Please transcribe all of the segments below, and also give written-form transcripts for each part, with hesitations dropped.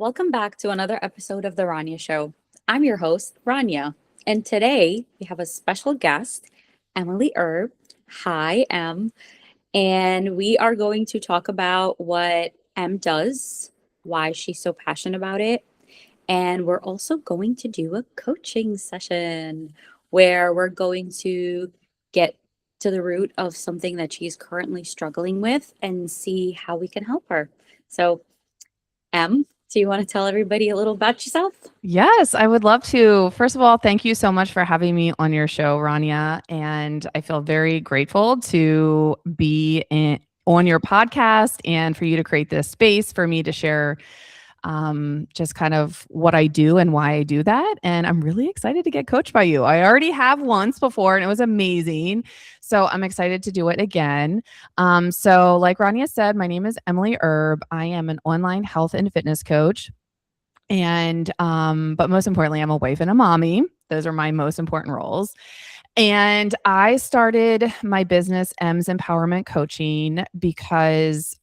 Welcome back to another episode of The Rania Show. I'm your host, Rania, and today we have a special guest, Emily Erb. Hi, Em. And we are going to talk about what Em does, why she's so passionate about it, and we're also going to do a coaching session where we're going to get to the root of something that she's currently struggling with and see how we can help her. So, Em, do you want to tell everybody a little about yourself? Yes, I would love to. First of all, thank you so much for having me on your show, Rania. And I feel very grateful to on your podcast and for you to create this space for me to share just kind of what I do and why I do that. And I'm really excited to get coached by you. I already have once before and it was amazing. So I'm excited to do it again. So like Rania said, my name is Emily Erb. I am an online health and fitness coach. And but most importantly, I'm a wife and a mommy. Those are my most important roles. And I started my business, M's Empowerment Coaching, because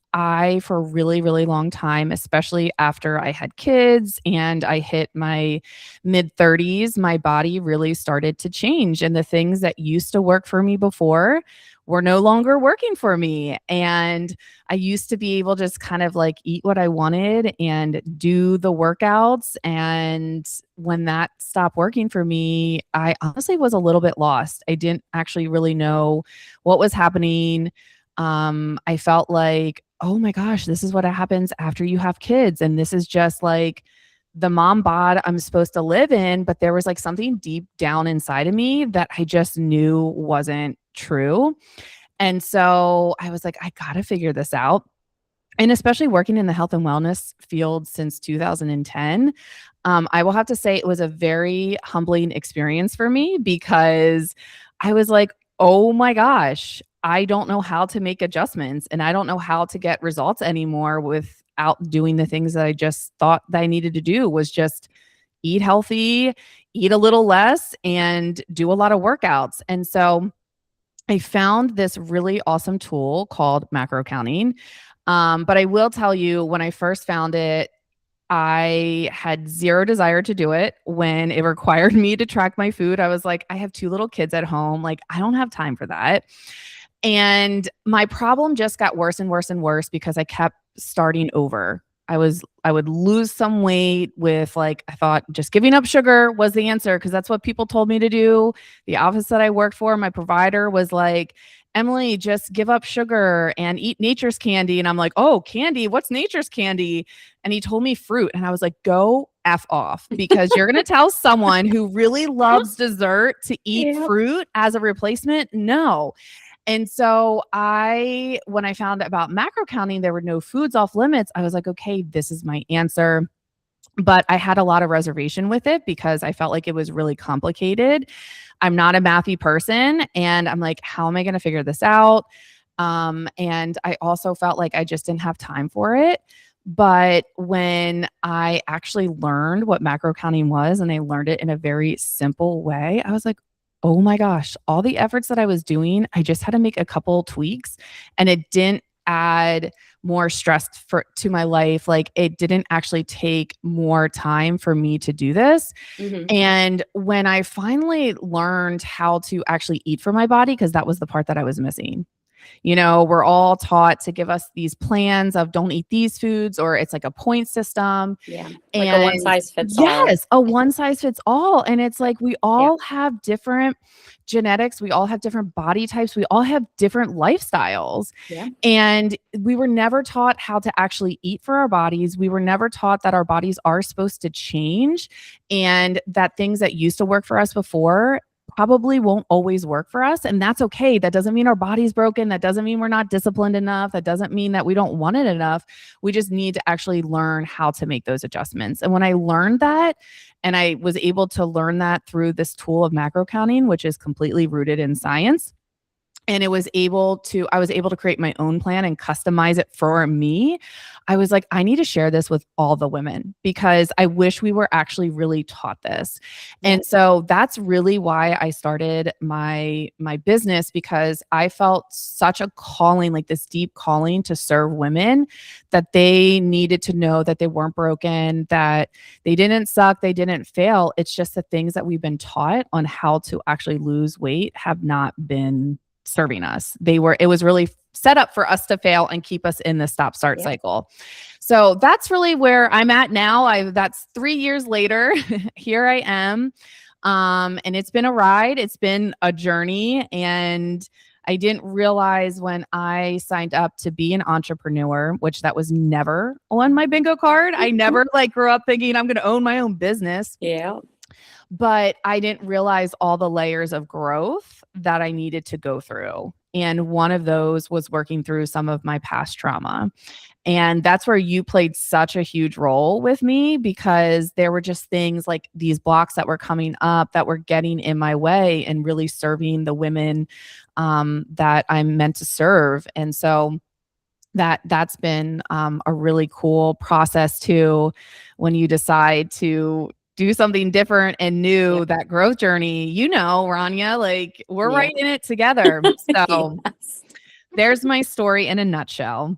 for a really, really long time, especially after I had kids and I hit my mid 30s, my body really started to change. And the things that used to work for me before were no longer working for me. And I used to be able to just kind of like eat what I wanted and do the workouts. And when that stopped working for me, I honestly was a little bit lost. I didn't actually really know what was happening. I felt like, oh my gosh, this is what happens after you have kids. And this is just like the mom bod I'm supposed to live in. But there was like something deep down inside of me that I just knew wasn't true. And so I was like, I got to figure this out. And especially working in the health and wellness field since 2010, I will have to say it was a very humbling experience for me because I was like, oh my gosh, I don't know how to make adjustments and I don't know how to get results anymore without doing the things that I just thought that I needed to do was just eat healthy, eat a little less, and do a lot of workouts. And so I found this really awesome tool called macro counting. But I will tell you, when I first found it, I had zero desire to do it. When it required me to track my food, I was like, I have two little kids at home. Like, I don't have time for that. And my problem just got worse and worse and worse because I kept starting over. I would lose some weight with like, I thought just giving up sugar was the answer because that's what people told me to do. The office that I worked for, my provider was like, Emily, just give up sugar and eat nature's candy. And I'm like, oh, candy, what's nature's candy? And he told me fruit. And I was like, go F off because you're going to tell someone who really loves dessert to eat Yeah. fruit as a replacement? No. And so when I found about macro counting, there were no foods off limits. I was like, okay, this is my answer. But I had a lot of reservation with it because I felt like it was really complicated. I'm not a mathy person. And I'm like, how am I going to figure this out? And I also felt like I just didn't have time for it. But when I actually learned what macro counting was and I learned it in a very simple way, I was like, oh my gosh, all the efforts that I was doing, I just had to make a couple tweaks and it didn't add more stress to my life. Like it didn't actually take more time for me to do this. Mhm. And when I finally learned how to actually eat for my body, because that was the part that I was missing. You know, we're all taught to give us these plans of don't eat these foods, or it's like a point system. Yeah. Like a one And size fits all. yes, a one size fits all. And it's like we Yeah. all have different genetics, we all have different body types, we all have different lifestyles. Yeah. And we were never taught how to actually eat for our bodies. We were never taught that our bodies are supposed to change and that things that used to work for us before probably won't always work for us. And that's okay. That doesn't mean our body's broken. That doesn't mean we're not disciplined enough. That doesn't mean that we don't want it enough. We just need to actually learn how to make those adjustments. And when I learned that, and I was able to learn that through this tool of macro counting, which is completely rooted in science, and I was able to create my own plan and customize it for me. I was like, I need to share this with all the women because I wish we were actually really taught this. Yeah. And so that's really why I started my business, because I felt such a calling, like this deep calling to serve women, that they needed to know that they weren't broken, that they didn't suck, they didn't fail. It's just the things that we've been taught on how to actually lose weight have not been serving us. It was really set up for us to fail and keep us in the stop start Yeah. cycle. So that's really where I'm at now. That's 3 years later. Here I am. And it's been a ride. It's been a journey. And I didn't realize when I signed up to be an entrepreneur, which that was never on my bingo card. I never like grew up thinking I'm going to own my own business, Yeah. but I didn't realize all the layers of growth that I needed to go through. And one of those was working through some of my past trauma. And that's where you played such a huge role with me, because there were just things like these blocks that were coming up that were getting in my way and really serving the women that I'm meant to serve. And so that's been a really cool process too, when you decide to do something different and Yeah. new. That growth journey, Rania, like we're Yeah. right in it together. So Yes. there's my story in a nutshell.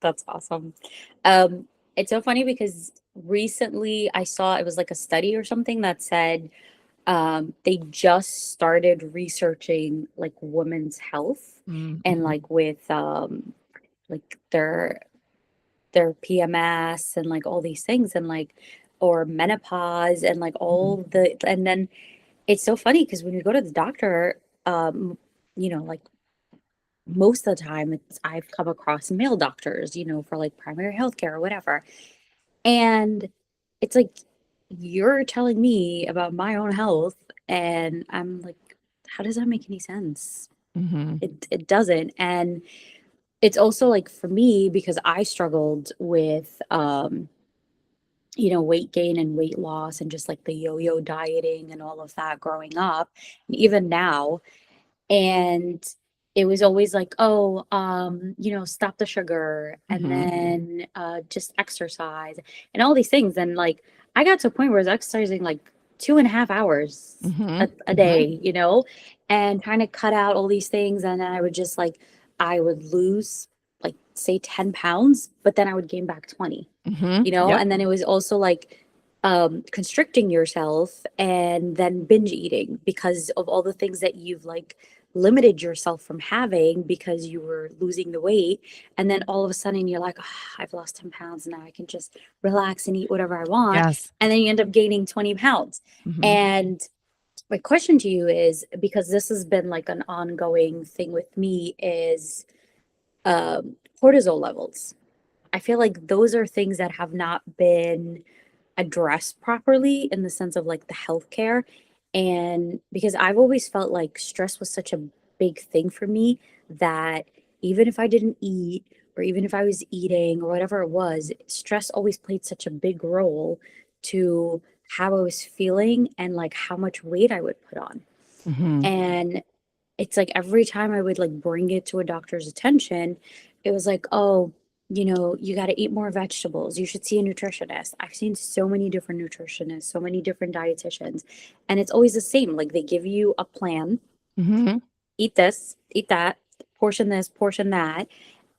That's awesome. Um, it's so funny because recently I saw it was like a study or something that said they just started researching like women's health and Mhm. like with like their PMS and like all these things and like or menopause and like Mhm. all the and then it's so funny because when you go to the doctor, um, like most of the time I've come across male doctors, for like primary health care or whatever. And it's like you're telling me about my own health and I'm like, how does that make any sense? Mhm. It doesn't. And it's also like for me because I struggled with weight gain and weight loss and just like the yo-yo dieting and all of that growing up. And even now, and it was always like, oh, stop the sugar and Mhm. then just exercise and all these things. And like I got to a point where I was exercising like 2.5 hours Mhm. a Mhm. day, and trying to cut out all these things. And then I would just like I would lose like say 10 pounds, but then I would gain back 20, Mhm. Yep. and then it was also like constricting yourself and then binge eating because of all the things that you've like limited yourself from having because you were losing the weight. And then all of a sudden you're like, "Ah, I've lost 10 pounds. Now I can just relax and eat whatever I want." Yes. And then you end up gaining 20 pounds. Mhm. And my question to you is because this has been like an ongoing thing with me is cortisol levels. I feel like those are things that have not been addressed properly in the sense of like the healthcare. And because I've always felt like stress was such a big thing for me that even if I didn't eat or even if I was eating or whatever it was, stress always played such a big role to how I was feeling and like how much weight I would put on. Mhm. And it's like every time I would like bring it to a doctor's attention, it was like, oh, you got to eat more vegetables. You should see a nutritionist. I've seen so many different nutritionists, so many different dietitians, and it's always the same. Like they give you a plan, Mhm. eat this, eat that, portion this, portion that,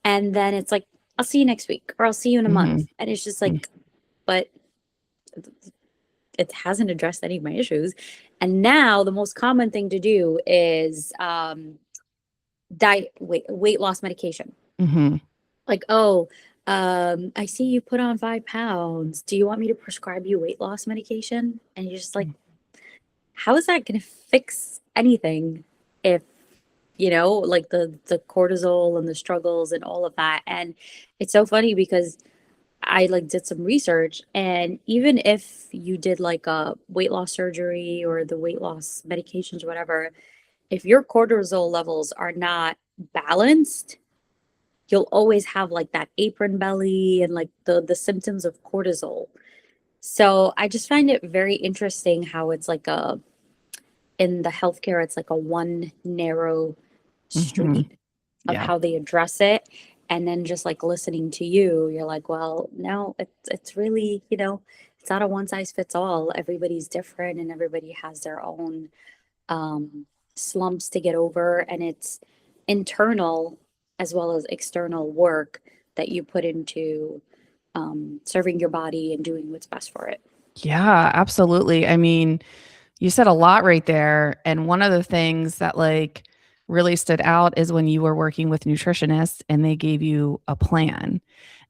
and then it's like, I'll see you next week or I'll see you in a month. Mhm. And it's just Mhm. like, but it hasn't addressed any of my issues. And now the most common thing to do is weight loss medication. Mhm. Like, oh, I see you put on 5 pounds. Do you want me to prescribe you weight loss medication? And you're just like, how is that going to fix anything if, like the cortisol and the struggles and all of that. And it's so funny because I like did some research and even if you did like a weight loss surgery or the weight loss medications, whatever, if your cortisol levels are not balanced, you'll always have like that apron belly and like the symptoms of cortisol. So I just find it very interesting how it's like a in the healthcare it's like a one narrow Mhm. straight of Yeah. how they address it. And then just like listening to you, you're like, well, no, it's really, it's not a one size fits all. Everybody's different and everybody has their own um, slumps to get over. And it's internal as well as external work that you put into serving your body and doing what's best for it. Yeah, absolutely. I mean, you said a lot right there. And one of the things that like really stood out is when you were working with nutritionists and they gave you a plan.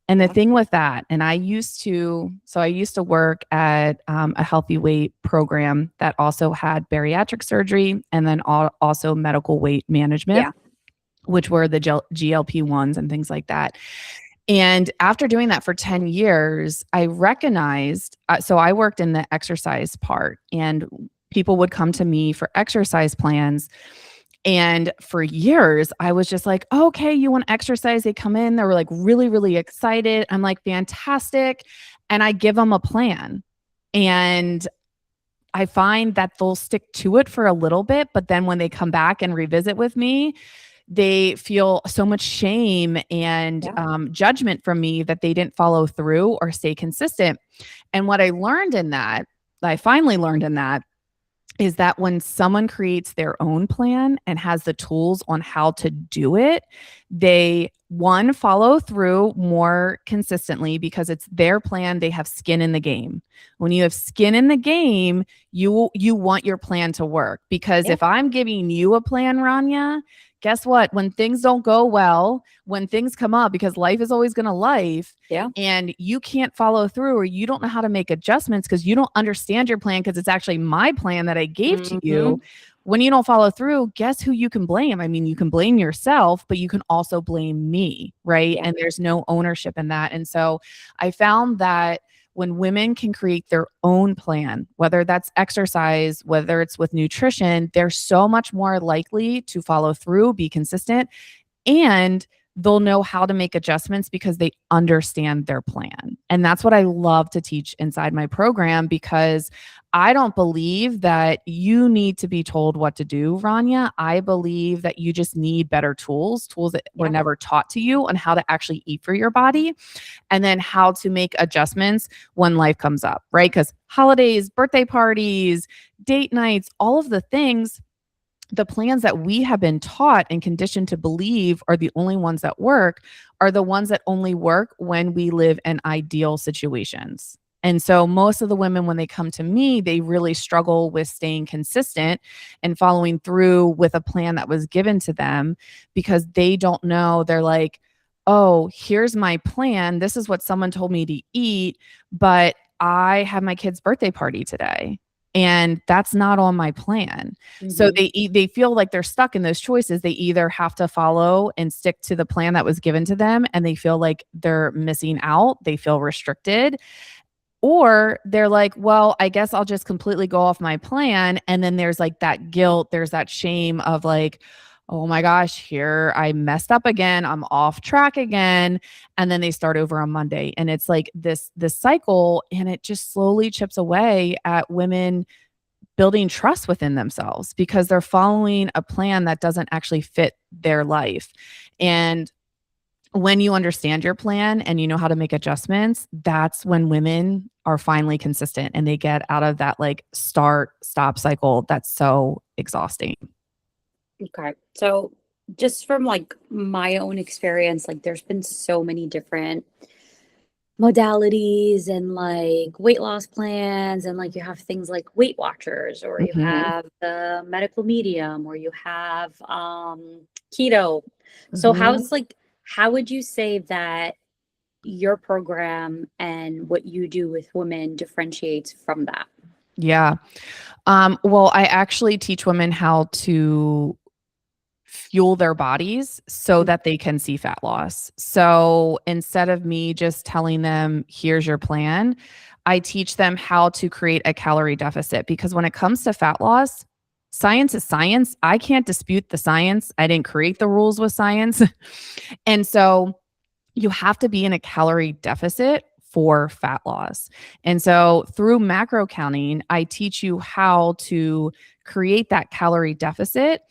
And the Yeah. thing with that, and I used to work at a healthy weight program that also had bariatric surgery and then also medical weight management, Yeah. which were the GLP-1s and things like that. And after doing that for 10 years, I recognized, so I worked in the exercise part, and people would come to me for exercise plans. And for years, I was just like, oh, okay, you want to exercise? They come in, they were like really, really excited. I'm like, fantastic. And I give them a plan. And I find that they'll stick to it for a little bit, but then when they come back and revisit with me, they feel so much shame and Yeah. judgment from me that they didn't follow through or stay consistent. And what I finally learned in that, is that when someone creates their own plan and has the tools on how to do it, they one follow through more consistently because it's their plan, they have skin in the game. When you have skin in the game, you want your plan to work, because Yeah. if I'm giving you a plan, Rania, guess what? When things don't go well, when things come up, because life is always going to life, Yeah. and you can't follow through or you don't know how to make adjustments because you don't understand your plan, because it's actually my plan that I gave to Hmm. you. When you don't follow through, guess who you can blame? I mean, you can blame yourself, but you can also blame me, right? Yeah. And there's no ownership in that. And so I found that when women can create their own plan, whether that's exercise, whether it's with nutrition, they're so much more likely to follow through, be consistent, and they'll know how to make adjustments because they understand their plan. And that's what I love to teach inside my program, because I don't believe that you need to be told what to do, Rania. I believe that you just need better tools that were Yeah. never taught to you on how to actually eat for your body, and then how to make adjustments when life comes up, right? Because holidays, birthday parties, date nights, all of the things, the plans that we have been taught and conditioned to believe are the only ones that work are the ones that only work when we live in ideal situations. And so most of the women, when they come to me, they really struggle with staying consistent and following through with a plan that was given to them, because they don't know. They're like, oh, here's my plan. This is what someone told me to eat, but I have my kid's birthday party today, and that's not on my plan. So Hmm. they feel like they're stuck in those choices. They either have to follow and stick to the plan that was given to them, and they feel like they're missing out. They feel restricted. Or they're like, well, I guess I'll just completely go off my plan. And then there's like that guilt, there's that shame of like, oh my gosh, here I messed up again. I'm off track again. And then they start over on Monday. And it's like this cycle, and it just slowly chips away at women building trust within themselves because they're following a plan that doesn't actually fit their life. And when you understand your plan and you know how to make adjustments, that's when women are finally consistent and they get out of that like start stop cycle that's so exhausting. Okay. So just from like my own experience, like there's been so many different modalities and like weight loss plans, and like you have things like Weight Watchers, or you Mhm, have the medical medium, or you have keto. So mhm. how would you say that your program and what you do with women differentiates from that? Yeah. Well, I actually teach women how to fuel their bodies so Mm. that they can see fat loss. So instead of me just telling them, here's your plan, I teach them how to create a calorie deficit, because when it comes to fat loss, science is science. I can't dispute the science. I didn't create the rules with science. And so you have to be in a calorie deficit for fat loss. And so through macro counting, I teach you how to create that calorie deficit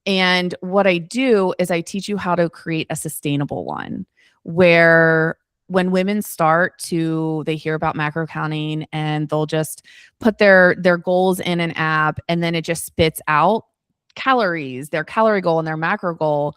And what I do is I teach you how to create a sustainable one where when women start to they hear about macro counting and they'll just put their goals in an app and then it just spits out calories, their calorie goal and their macro goal.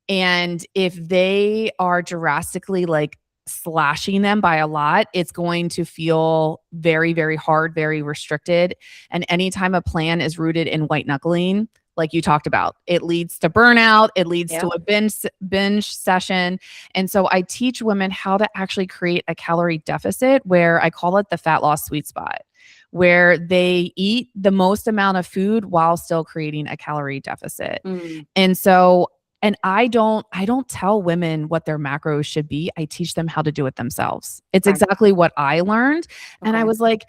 And if they are drastically like slashing them by a lot, it's going to feel very, very hard, very restricted. And anytime a plan is rooted in white knuckling, like you talked about, it leads to burnout, it leads Yeah. to a binge session. And so I teach women how to actually create a calorie deficit where I call it the fat loss sweet spot, where they eat the most amount of food while still creating a calorie deficit. Mm, And so and I don't tell women what their macros should be. I teach them how to do it themselves. It's okay. exactly what I learned. And I Okay. was like,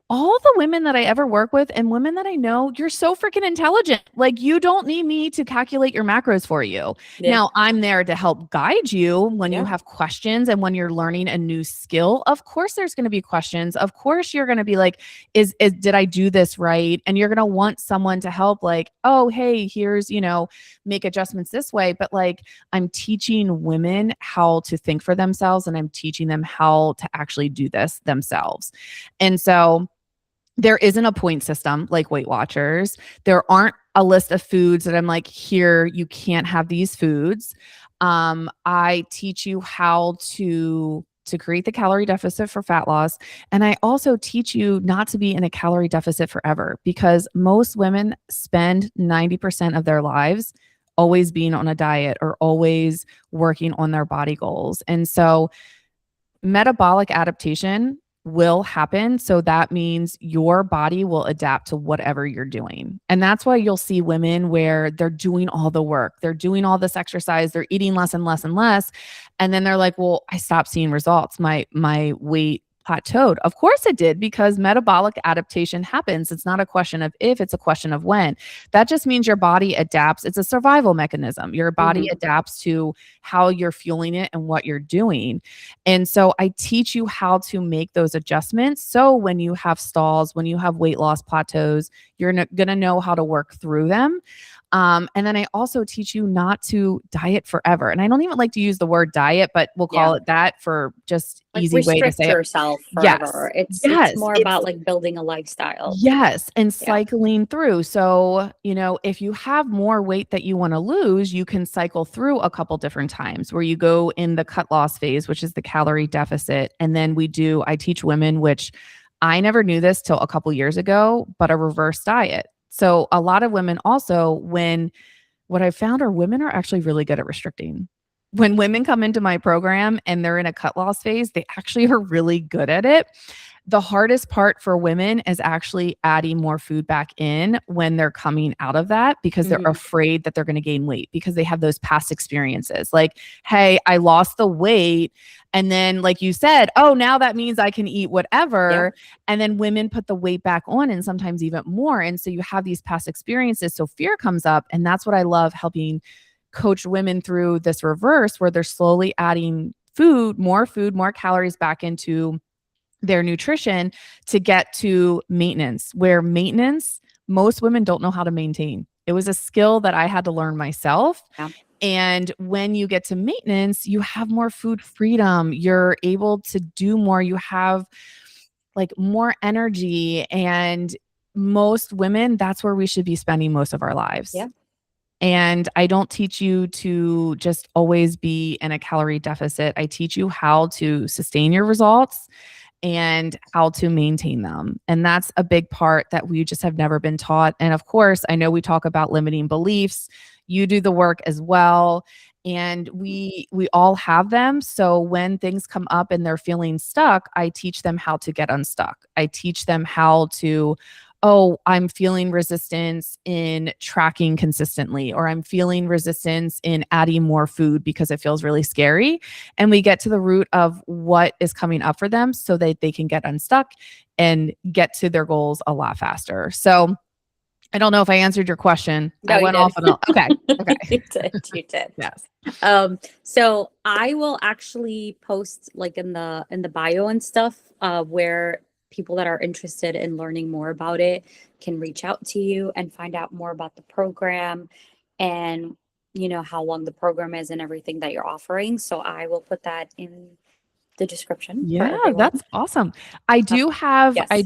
all the women that I ever work with and women that I know, you're so freaking intelligent. Like, you don't need me to calculate your macros for you. Yeah. Now, I'm there to help guide you when you Yeah. have questions and when you're learning a new skill. Of course, there's going to be questions. Of course, you're going to be like, is did I do this right? And you're going to want someone to help, like, oh, hey, here's, make adjustments this way. But like, I'm teaching women how to think for themselves and I'm teaching them how to actually do this themselves. And so, there isn't a point system like Weight Watchers. There aren't a list of foods that I'm like, here, you can't have these foods. I teach you how to create the calorie deficit for fat loss. And I also teach you not to be in a calorie deficit forever because most women spend 90% of their lives always being on a diet or always working on their body goals. And so metabolic adaptation will happen. So that means your body will adapt to whatever you're doing. And that's why you'll see women where they're doing all the work, they're doing all this exercise, they're eating less and less and less. And then they're like, well, I stopped seeing results. My weight plateaued. Of course it did, because metabolic adaptation happens. It's not a question of if, it's a question of when. That just means your body adapts. It's a survival mechanism. Your body Mhm. adapts to how you're fueling it and what you're doing. And so I teach you how to make those adjustments. So when you have stalls, when you have weight loss plateaus, you're going to know how to work through them. And then I also teach you not to diet forever. And I don't even like to use the word diet, but we'll Yeah. call it that for just Like easy way to restrict say it. yourself Yes. forever. It's Yes. more It's about like building a lifestyle. Yes, and Yeah. cycling through. So, if you have more weight that you want to lose, you can cycle through a couple different times where you go in the cut loss phase, which is the calorie deficit. And then I teach women, which I never knew this till a couple years ago, but a reverse diet. So, a lot of women also, what I found are women are actually really good at restricting. When women come into my program and they're in a cut loss phase, they actually are really good at it. The hardest part for women is actually adding more food back in when they're coming out of that because they're Mhm. afraid that they're going to gain weight because they have those past experiences. Like, hey, I lost the weight. And then, like you said, oh, now that means I can eat Yeah. whatever. And then women put the weight back on and sometimes even more. And so you have these past experiences. So fear comes up. And that's what I love helping coach women through this reverse where they're slowly adding food, more calories back into their nutrition to get to maintenance, where maintenance, most women don't know how to maintain. It was a skill that I had to learn myself. Yeah. And when you get to maintenance, you have more food freedom. You're able to do more. You have like more energy. And most women, that's where we should be spending most of our lives. Yeah. And I don't teach you to just always be in a calorie deficit. I teach you how to sustain your results and how to maintain them. And that's a big part that we just have never been taught. And of course, I know we talk about limiting beliefs. You do the work as well. And we all have them. So when things come up and they're feeling stuck, I teach them how to get unstuck. I teach them how to, oh, I'm feeling resistance in tracking consistently, or I'm feeling resistance in adding more food because it feels really scary. And we get to the root of what is coming up for them so that they can get unstuck and get to their goals a lot faster. So I don't know if I answered your question. No, I you went did. off on a, okay. Okay. You did. You did. Yes. So I will actually post like in the bio and stuff, where people that are interested in learning more about it can reach out to you and find out more about the program. and how long the program is and everything that you're offering. So I will put that in the description for Yeah, everyone. that's awesome. Uh, I yes.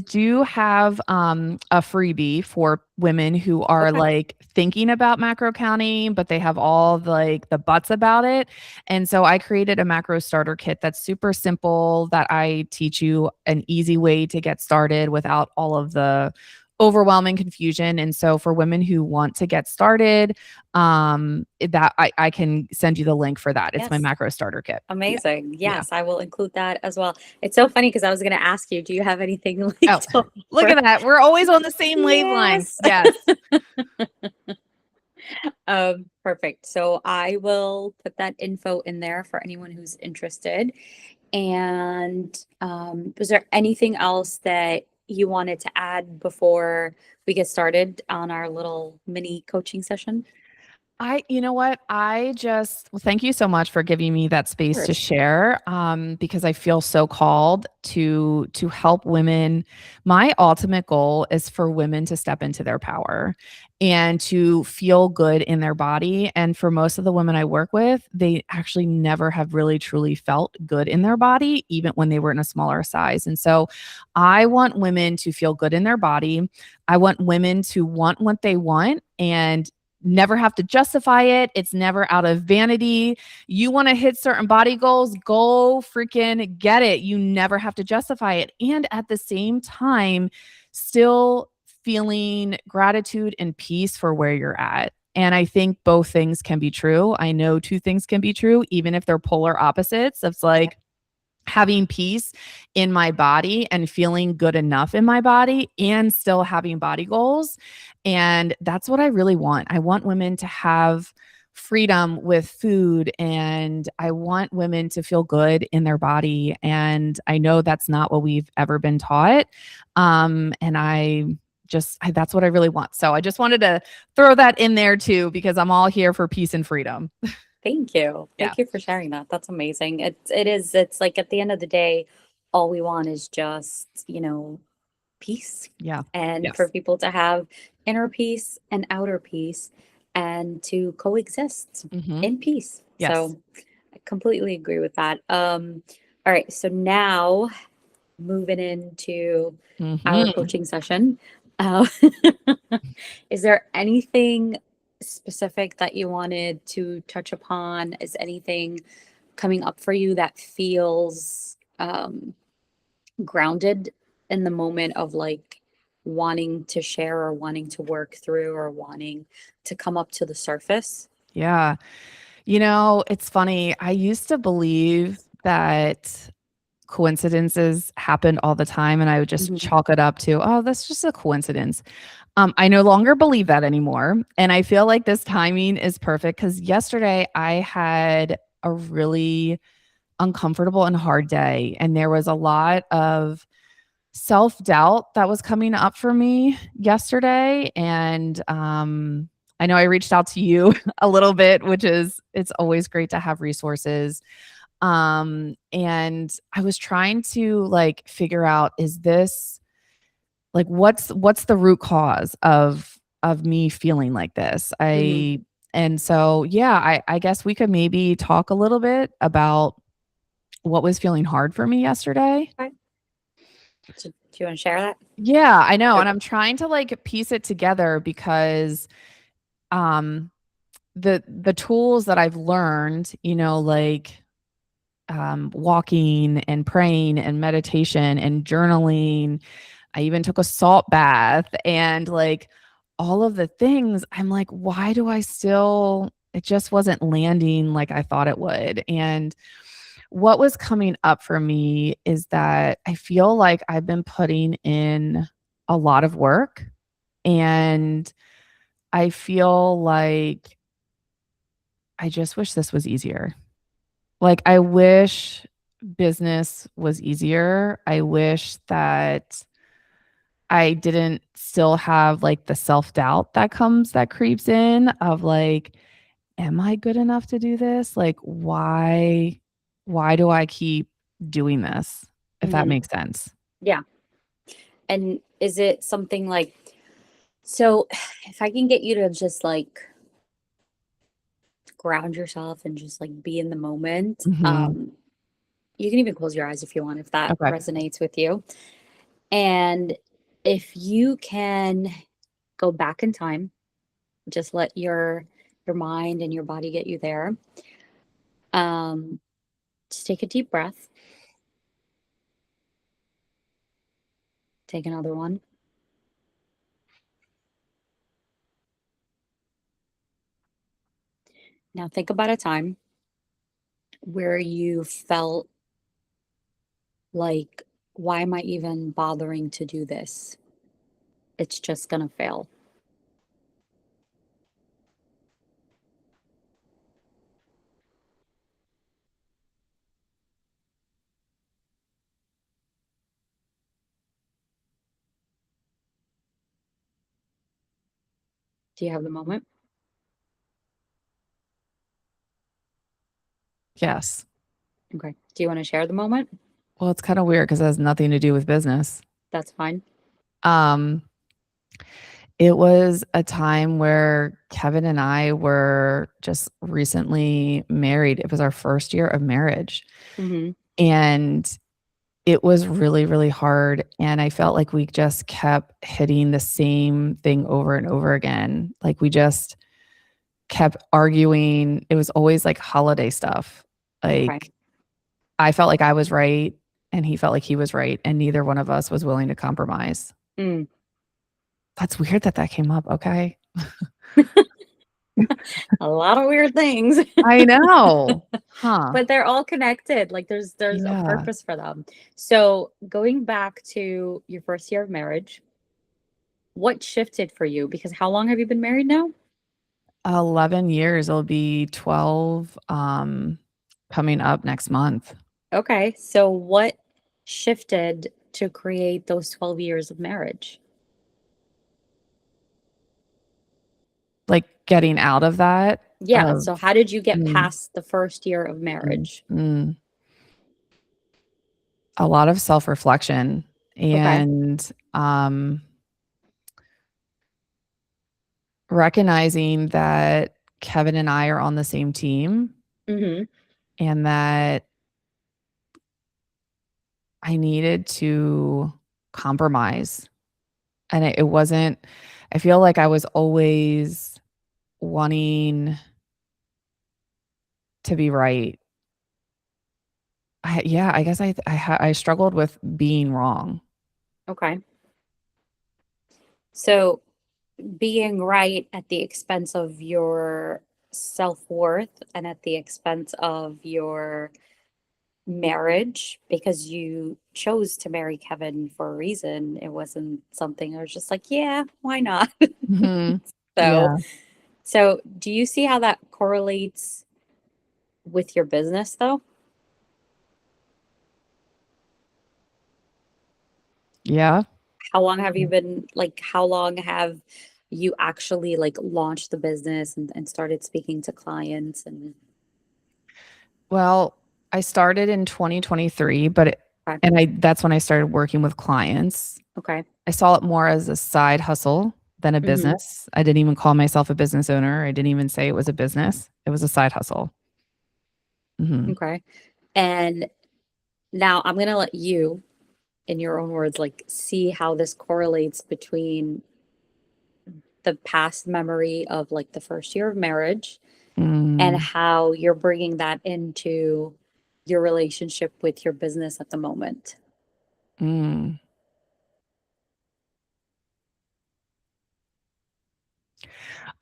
do have a freebie for women who are Okay. like thinking about macro counting, but they have all like the buts about it. And so I created a macro starter kit that's super simple that I teach you an easy way to get started without all of the overwhelming confusion. And so for women who want to get started, that I can send you the link for that. It's my Yes. macro starter kit. Yeah. Amazing. Yeah. Yes, I will include that as well. It's so funny because I was going to ask you, do you have anything like Oh, to look offer? at that. We're always on the same wavelength. Yes. Yes. Perfect. So I will put that info in there for anyone who's interested. And was there anything else that you wanted to add before we get started on our little mini coaching session? You know what? Well, thank you so much for giving me that Of space to course. share, because I feel so called to help women. My ultimate goal is for women to step into their power and to feel good in their body. And for most of the women I work with, they actually never have really truly felt good in their body, even when they were in a smaller size. And so I want women to feel good in their body. I want women to want what they want and never have to justify it. It's never out of vanity. You want to hit certain body goals, go freaking get it. You never have to justify it. And at the same time, still feeling gratitude and peace for where you're at. And I think both things can be true. I know two things can be true, even if they're polar opposites. It's Yeah. like, having peace in my body and feeling good enough in my body and still having body goals. And that's what I really want. I want women to have freedom with food and I want women to feel good in their body. And I know that's not what we've ever been taught. And that's what I really want. So I just wanted to throw that in there too, because I'm all here for peace and freedom. Thank you. Yeah. Thank you for sharing that. That's amazing. It's like at the end of the day, all we want is just, peace Yeah. and for Yes. people to have inner peace and outer peace and to coexist Hmm. in peace. Yes. So I completely agree with that. All right. So now moving into our Hmm. coaching session. Uh, is there anything specific that you wanted to touch upon? Is anything coming up for you that feels grounded in the moment of like wanting to share or wanting to work through or wanting to come up to the surface? Yeah. It's funny. I used to believe that coincidences happened all the time, and I would just Mhm. chalk it up to, oh, that's just a coincidence. I no longer believe that anymore. And I feel like this timing is perfect because yesterday I had a really uncomfortable and hard day, and there was a lot of self doubt that was coming up for me yesterday. And I know I reached out to you a little bit, which is, it's always great to have resources. And I was trying to like figure out, is this like, what's the root cause of me feeling like this? Mhm. And so, yeah, I guess we could maybe talk a little bit about what was feeling hard for me yesterday. Okay. Do you want to share that? Yeah, I know, Okay. and I'm trying to, like, piece it together because, um, the tools that I've learned, like, walking and praying and meditation and journaling. I even took a salt bath and, like, all of the things, I'm like, "Why do I still" it just wasn't landing like I thought it would, and what was coming up for me is that I feel like I've been putting in a lot of work and I feel like I just wish this was easier. Like, I wish business was easier. I wish that I didn't still have like the self-doubt that creeps in of like, am I good enough to do this? Like, why do I keep doing this? If that Mhm. makes sense. Yeah. And is it something like, so if I can get you to just like ground yourself and just like be in the moment. Hmm. You can even close your eyes if you want, if that Okay. resonates with you. And if you can go back in time, just let your mind and your body get you there. Um, just take a deep breath. Take another one. Now think about a time where you felt like, why am I even bothering to do this? It's just gonna fail. Do you have the moment? Yes. Okay. Do you want to share the moment? Well, it's kind of weird because it has nothing to do with business. That's fine. Um, it was a time where Kevin and I were just recently married. It was our first year of marriage. Mm-hmm. And it was really, really hard. And I felt like we just kept hitting the same thing over and over again. Like we just kept arguing. It was always like holiday stuff. Okay. Like I felt like I was right and he felt like he was right. And neither one of us was willing to compromise. Mm. That's weird that that came up. Okay. A lot of weird things, I know. Huh. but they're all connected. Like there's a Yeah. purpose for them. So going back to your first year of marriage, what shifted for you? Because how long have you been married now? 11 years. It'll be 12 coming up next month. Okay. So what shifted to create those 12 years of marriage? Like getting out of that Yeah. of So how did you get mm, past the first year of mm, marriage? mm, a lot of self-reflection Okay. and recognizing that Kevin and I are on the same team Mm-hmm. and that I needed to compromise. And it wasn't, I feel like I was always wanting to be right. Yeah, I guess I struggled with being wrong. Okay. So being right at the expense of your self-worth and at the expense of your marriage because you chose to marry Kevin for a reason. It wasn't something I was just like, yeah, why not? Mhm. So, Yeah. so do you see how that correlates with your business though? Yeah. How long have you been like how long have you actually like launched the business and started speaking to clients and Well, I started in 2023, okay, and I that's when I started working with clients. okay. I saw it more as a side hustle than a Mm-hmm. business. I didn't even call myself a business owner. I didn't even say it was a business. It was a side hustle. Mhm. Okay. And now I'm gonna let you, in your own words, like see how this correlates between the past memory of like the first year of marriage and Mm, how you're bringing that into your relationship with your business at the moment. mm.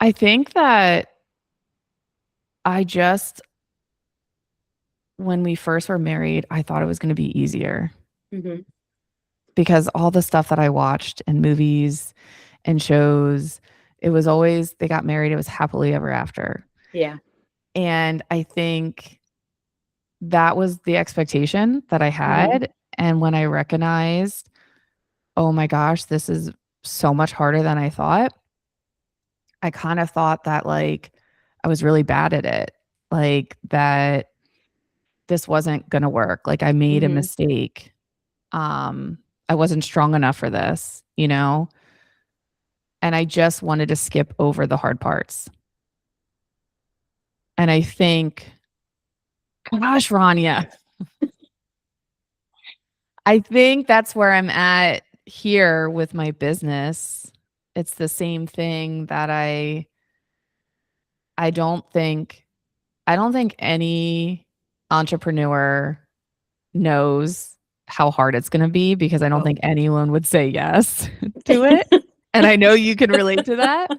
I think that I just when we first were married, I thought it was gonna be easier Hmm. because all the stuff that I watched in movies and shows, it was always they got married, it was happily ever after. Yeah. And I think that was the expectation that I Hmm. had, and when I recognized, "Oh my gosh, this is so much harder than I thought," I kind of thought that, like, I was really bad at it, like, that this wasn't gonna work, like, I made a Hmm. mistake, um, I wasn't strong enough for this, you know, and I just wanted to skip over the hard parts. And I think, gosh, Rania, I think that's where I'm at here with my business. It's the same thing that I don't think I don't think any entrepreneur knows how hard it's going to be because I don't Oh. think anyone would say yes to it. And I know you can relate to that.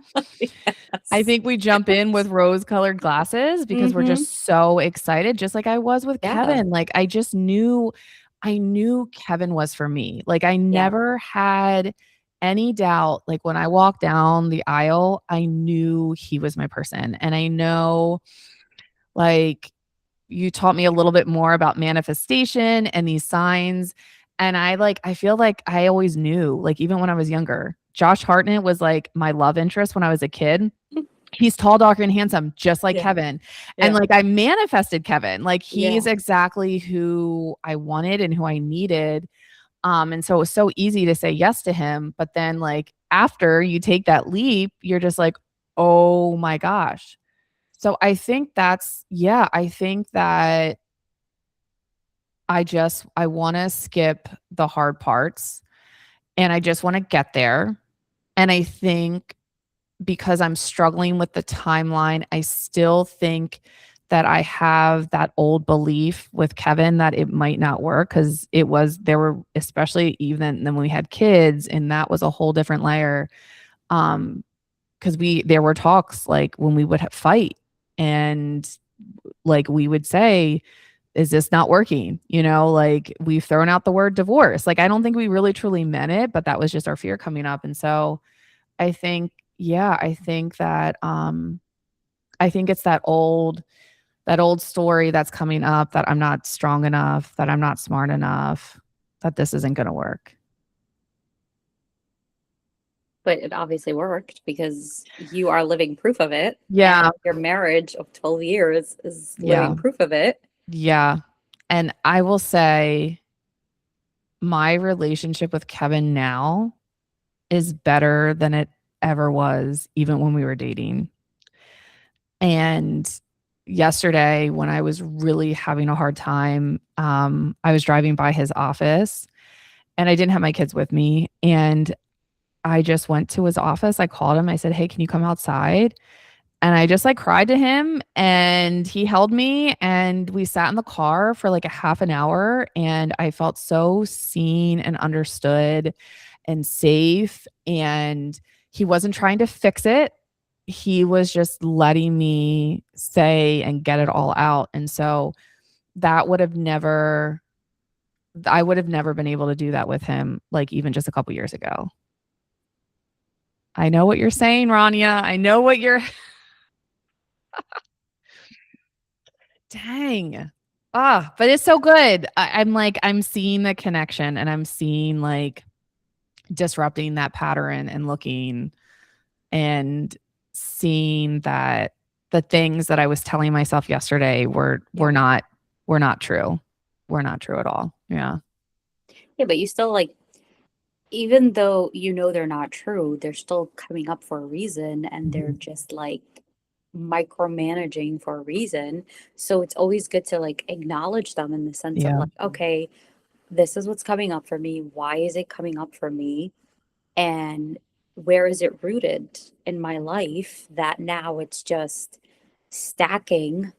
I Yes. think we jump in with rose-colored glasses because we're Mm-hmm. just so excited, just like I was with Yeah. Kevin. Like I knew Kevin was for me. Like I Yeah. never had any doubt. Like when I walked down the aisle, I knew he was my person. And I know like you taught me a little bit more about manifestation and these signs. And I feel like I always knew, like even when I was younger. Josh Hartnett was like my love interest when I was a kid. He's tall, dark, and handsome, just like Yeah. Kevin. And Yeah. like I manifested Kevin. Like he's Yeah. exactly who I wanted and who I needed. And so it was so easy to say yes to him. But then like after you take that leap, you're just like, oh my gosh. So I think I think that I want to skip the hard parts and I just want to get there. And I think because I'm struggling with the timeline, I still think that I have that old belief with Kevin that it might not work because there were, especially even then when we had kids, and that was a whole different layer. Because there were talks like when we would fight and like we would say, is this not working? Like we've thrown out the word divorce. Like I don't think we really truly meant it, but that was just our fear coming up. And so I think, yeah, I think it's that old story that's coming up that I'm not strong enough, that I'm not smart enough, that this isn't going to work. But it obviously worked because you are living proof of it. And Yeah. your marriage of 12 years is Yeah. living proof of it. Yeah. And I will say my relationship with Kevin now is better than it ever was, even when we were dating. And yesterday, when I was really having a hard time, I was driving by his office and I didn't have my kids with me. And I just went to his office. I called him. I said, "Hey, can you come outside?" And I just like cried to him and he held me and we sat in the car for like a half an hour and I felt so seen and understood and safe. And he wasn't trying to fix it. He was just letting me say and get it all out. And so that would have never, I would have never been able to do that with him, like even just a couple years ago. I know what you're saying, Rania. I know what you're, dang. But it's so good. I'm seeing the connection and I'm seeing like disrupting that pattern and looking and seeing that the things that I was telling myself yesterday Yeah. were not true. Were not true at all. Yeah. Yeah, but you still like, even though you know they're not true, they're still coming up for a reason and they're Mhm. just like micromanaging for a reason. So it's always good to like acknowledge them in the sense of Yeah. like, okay, this is what's coming up for me. Why is it coming up for me? And where is it rooted in my life that now it's just stacking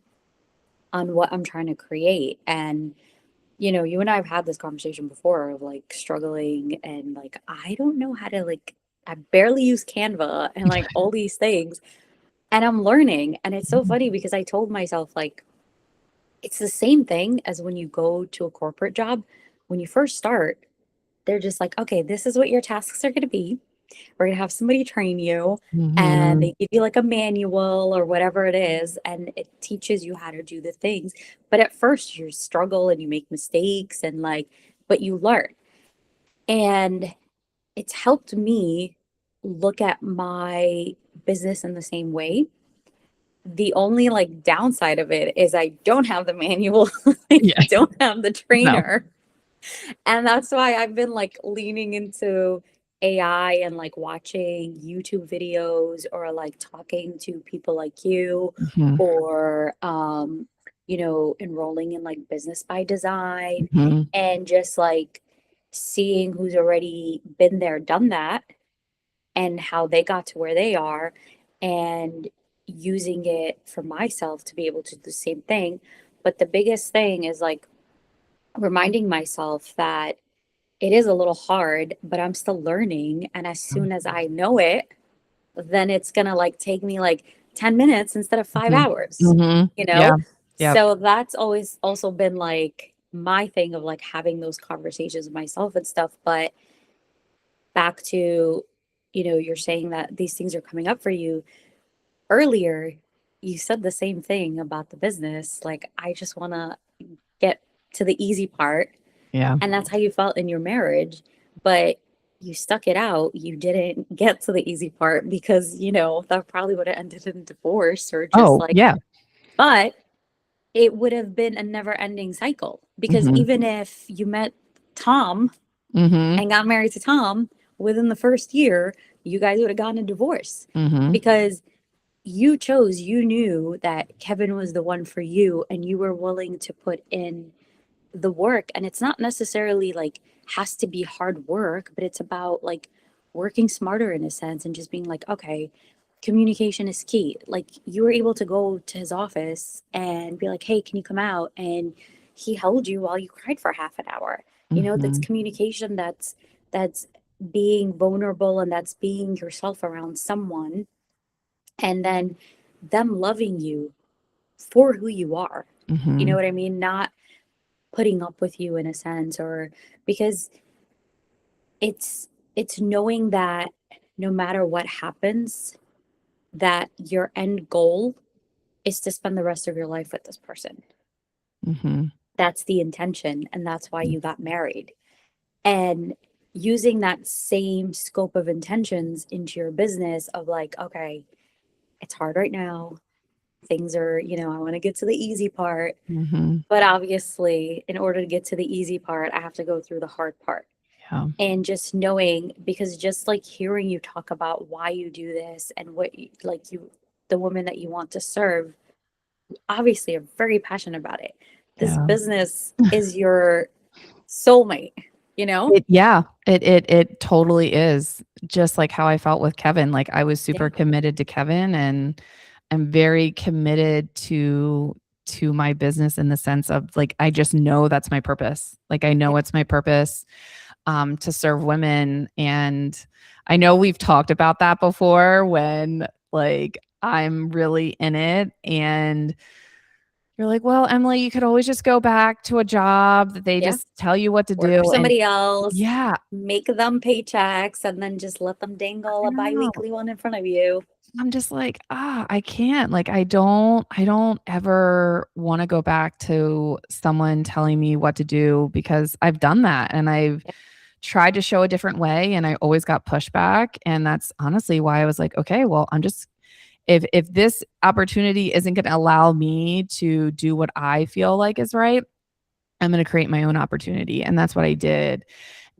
on what I'm trying to create? And you and I have had this conversation before of like struggling and like I don't know how to like I barely use Canva and like all these things and I'm learning and it's so funny because I told myself like it's the same thing as when you go to a corporate job. When you first start, they're just like, okay, this is what your tasks are going to be. We're going to have somebody train you and Mhm. they give you like a manual or whatever it is and it teaches you how to do the things. But at first you struggle and you make mistakes and like but you learn. And it's helped me look at my business in the same way. The only like downside of it is I don't have the manual. I Yeah. don't have the No. trainer. And that's why I've been like leaning into AI and like watching YouTube videos or like talking to people like you Mhm. or enrolling in like business by design Mhm. and just like seeing who's already been there, done that and how they got to where they are and using it for myself to be able to do the same thing. But the biggest thing is like reminding myself that it is a little hard, but I'm still learning. And as soon as I know it, then it's gonna like take me like 10 minutes instead of five Mhm. hours, Mhm. you Yeah. know? Yep. So that's always also been like my thing of like having those conversations with myself and stuff. But back to, you're saying that these things are coming up for you earlier. You said the same thing about the business. Like, I just want to get to the easy part. Yeah. And that's how you felt in your marriage. But you stuck it out. You didn't get to the easy part because, that probably would have ended in divorce or just Oh, like, yeah. but it would have been a never ending cycle. Because Mhm. even if you met Tom Mhm. and got married to Tom within the first year, you guys would have gotten a divorce Mhm. because you knew that Kevin was the one for you and you were willing to put in the work. And it's not necessarily like has to be hard work, but it's about like working smarter in a sense and just being like, okay, communication is key. Like you were able to go to his office and be like, hey, can you come out? And he held you while you cried for half an hour. That's Mhm. communication, that's being vulnerable and that's being yourself around someone and then them loving you for who you are. You know Mhm. what I mean? Not putting up with you in a sense or because it's knowing that no matter what happens that your end goal is to spend the rest of your life with this person. Mhm. That's the intention and that's why you got married. And using that same scope of intentions into your business of like, okay, it's hard right now. Things are, I want to get to the easy part. Mhm. But obviously, in order to get to the easy part, I have to go through the hard part. Yeah. And just knowing, because just like hearing you talk about why you do this and the woman that you want to serve, obviously are very passionate about it. This Yeah. business is your soulmate, you know? It totally is. Just like how I felt with Kevin. Like I was Yeah. super committed to Kevin and I'm very committed to my business in the sense of like I just know that's my purpose. Like I Yeah. know it's my purpose to serve women. And I know we've talked about that before when like I'm really in it and you're like, well, Emily, you could always just go back to a job that they Yeah. just tell you what to Work for do. And somebody else, yeah, make them paychecks, and then just let them dangle I a know. biweekly one in front of you. I'm just like, I can't. Like, I don't ever want to go back to someone telling me what to do because I've done that and I've Yeah. tried to show a different way and I always got pushback. And that's honestly why I was like, okay, well, I'm just if this opportunity isn't going to allow me to do what I feel like is right, I'm going to create my own opportunity. And that's what I did.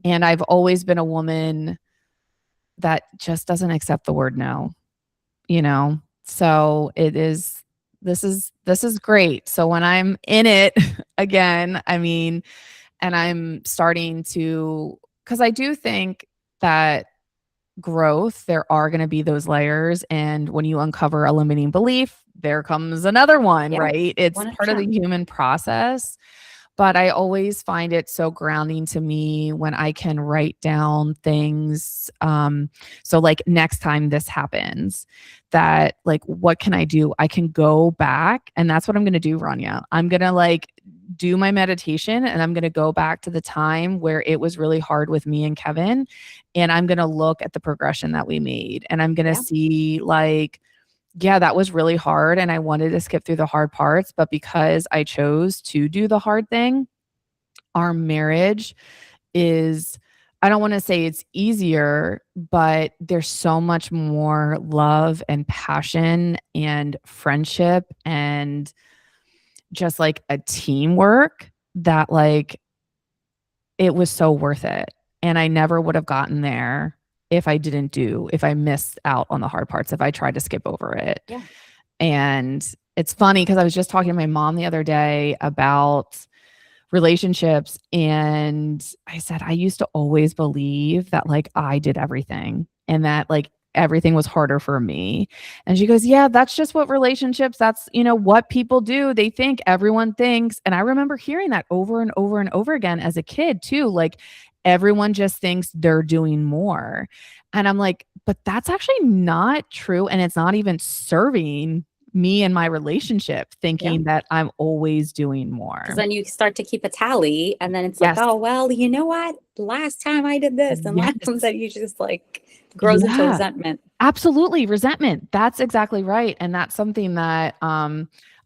And I've always been a woman that just doesn't accept the word no, you know? So this is great. So when I'm in it again, I mean, and I'm starting to, because I do think that growth, there are going to be those layers. And when you uncover a limiting belief, there comes another one, Yeah. right? It's part of the 100%. human process. But I always find it so grounding to me when I can write down things. So, like, next time this happens, that, like, what can I do? I can go back. And that's what I'm going to do, Rania. I'm going to, like, do my meditation and I'm going to go back to the time where it was really hard with me and Kevin. And I'm going to look at the progression that we made. And I'm going to Yeah. see, like, yeah, that was really hard and I wanted to skip through the hard parts, but because I chose to do the hard thing, our marriage is, I don't want to say it's easier, but there's so much more love and passion and friendship and just like a teamwork that like it was so worth it. And I never would have gotten there if I missed out on the hard parts, if I tried to skip over it. Yeah. And it's funny because I was just talking to my mom the other day about relationships, and I said I used to always believe that like I did everything and that like everything was harder for me. And she goes, "Yeah, that's just what relationships, that's, what people do. They think, everyone thinks." And I remember hearing that over and over and over again as a kid too, like everyone just thinks they're doing more. And I'm like, "But that's actually not true, and it's not even serving me and my relationship Yeah. thinking that I'm always doing Because more." then you start to keep a tally, and then it's like, Yes. oh, well, you know what? Last time I did this, and last Yes. time that you just like grows into Yeah. resentment. Absolutely. Resentment. That's exactly right. And that's something that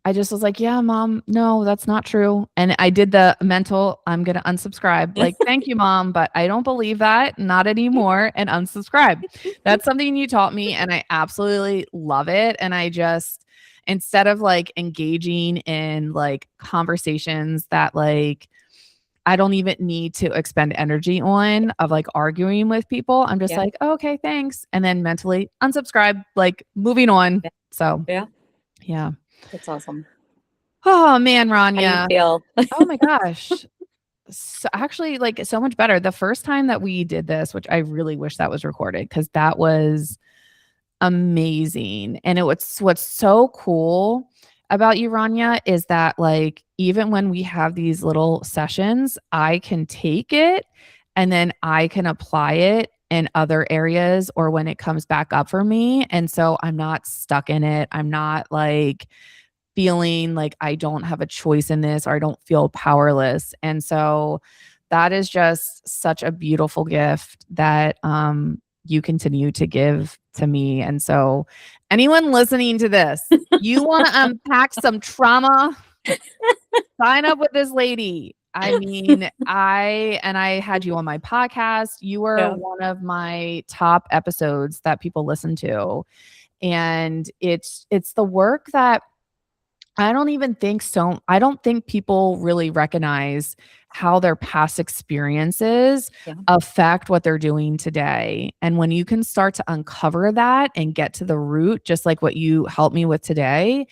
I just was like, "Yeah, mom, no, that's not true." And I did the mental, I'm gonna unsubscribe. Like, "Thank you, mom, but I don't believe that, not anymore," and unsubscribe. That's something you taught me, and I absolutely love it. And I just, instead of like engaging in like conversations that like I don't even need to expend energy on, of like arguing with people. I'm just Yeah. like, "Oh, okay, thanks." And then mentally unsubscribe, like moving on. Yeah. So, Yeah. yeah. That's awesome. Oh man, How do you Rania. feel? Oh my gosh. So actually, like so much better. The first time that we did this, which I really wish that was recorded because that was amazing. And what's so cool about you, Rania, is that like even when we have these little sessions, I can take it and then I can apply it in other areas or when it comes back up for me. And so I'm not stuck in it. I'm not like feeling like I don't have a choice in this or I don't feel powerless. And so that is just such a beautiful gift that you continue to give to me. And so anyone listening to this, you want to unpack some trauma, sign up with this lady. I mean, I had you on my podcast. You were Yeah. one of my top episodes that people listen to. And it's the work that I don't think people really recognize how their past experiences Yeah. affect what they're doing today. And when you can start to uncover that and get to the root, just like what you helped me with today,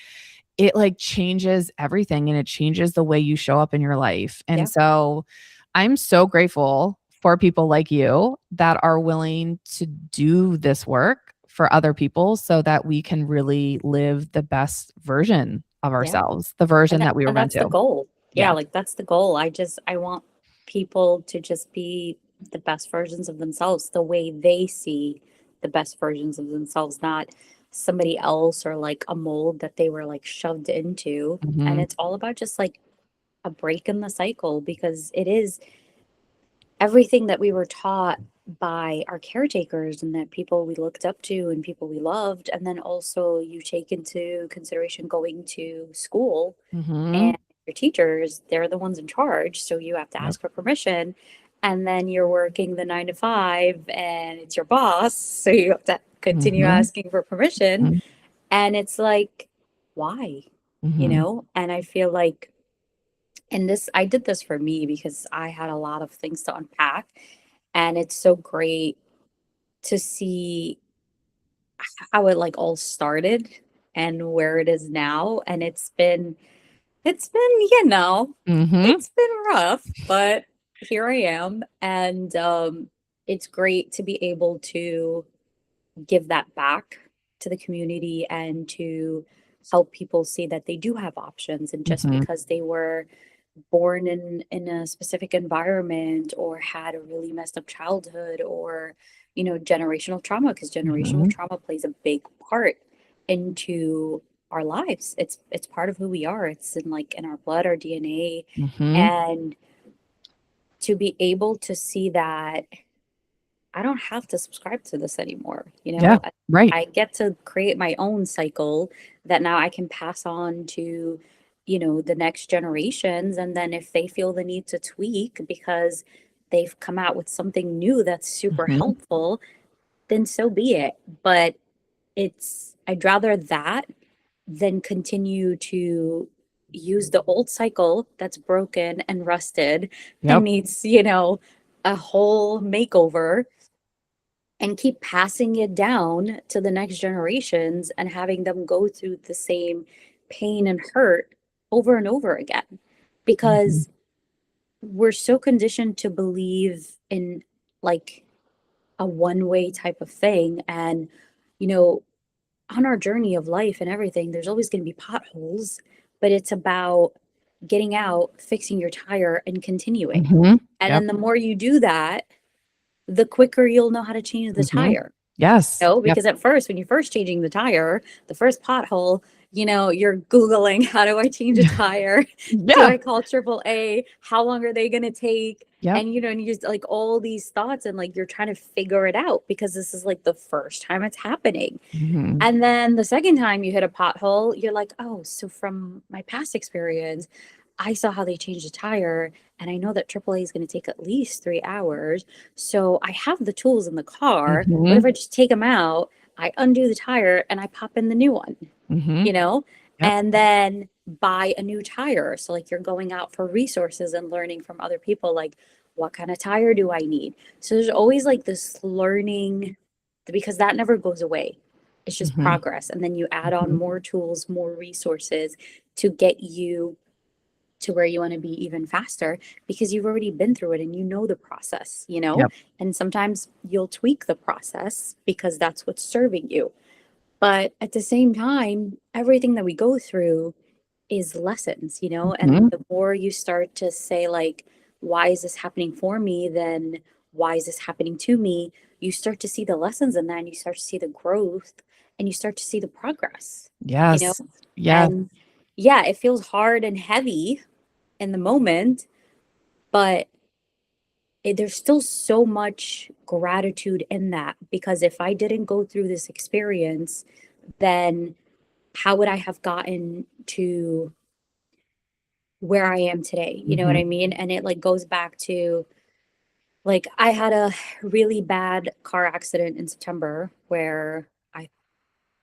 it like changes everything and it changes the way you show up in your life. And Yeah. so I'm so grateful for people like you that are willing to do this work for other people so that we can really live the best version of Yeah. ourselves, the version that we were And meant that's the to. goal. Yeah, Yeah. like that's the goal. I want people to just be the best versions of themselves the way they see the best versions of themselves, not somebody else or like a mold that they were like shoved into. And Mhm. it's all about just like a break in the cycle because it is everything that we were taught by our caretakers and that people we looked up to and people we loved. And then also you take into consideration going to school Mhm. and your teachers, they're the ones in charge. So you have to Yep. ask for permission. And then you're working the 9 to 5 and it's your boss. So you have to continue Mhm. asking for permission. Mhm. And it's like, why? Mhm. And I feel like, and this, I did this for me because I had a lot of things to unpack. And it's so great to see how it like all started and where it is now. And it's been, Mhm. it's been rough, but here I am. And it's great to be able to give that back to the community and to help people see that they do have options. And just Mhm. because they were born in a specific environment or had a really messed up childhood or, generational trauma, because generational Mhm. trauma plays a big part into our lives. It's part of who we are. It's in our blood, our DNA. Mhm. And to be able to see that I don't have to subscribe to this anymore. Yeah. Right. I get to create my own cycle that now I can pass on to, the next generations. And then if they feel the need to tweak because they've come out with something new that's super Mhm. helpful, then so be it. But I'd rather that than continue to use the old cycle that's broken and rusted and Yep. needs, a whole makeover and keep passing it down to the next generations and having them go through the same pain and hurt over and over again. Mhm. Because we're so conditioned to believe in like a one way type of thing. And, you know, on our journey of life and everything, there's always going to be potholes, but it's about getting out, fixing your tire, and continuing. Mhm. And Yep. then the more you do that, the quicker you'll know how to change the Mhm. tire. Yes. No, Yep. because at first, when you're first changing the tire, the first pothole, you're Googling, how do I change a tire? Do Yeah. I call AAA? How long are they going to take? Yep. And you just like all these thoughts and like you're trying to figure it out because this is like the first time it's happening. Mhm. And then the second time you hit a pothole, you're like, oh, so from my past experience, I saw how they changed a tire, and I know that AAA is going to take at least 3 hours. So I have the tools in the car. What if Mhm. I just take them out, I undo the tire, and I pop in the new one, you Mhm. know? Yep. And then buy a new tire. So, like, you're going out for resources and learning from other people, like, what kind of tire do I need? So, there's always like this learning because that never goes away. It's just Mhm. progress. And then you add on Mhm. more tools, more resources to get you to where you want to be even faster because you've already been through it and you know the process. Yep. And sometimes you'll tweak the process because that's what's serving you. But at the same time, everything that we go through is lessons. And Mhm. the more you start to say, like, why is this happening for me? Then why is this happening to me? You start to see the lessons in that and you start to see the growth and you start to see the progress, you know? Yes. Yes. And yeah, it feels hard and heavy in the moment, but there's still so much gratitude in that because if I didn't go through this experience, then how would I have gotten to where I am today? You know what Mhm. I mean? And it like goes back to like I had a really bad car accident in September where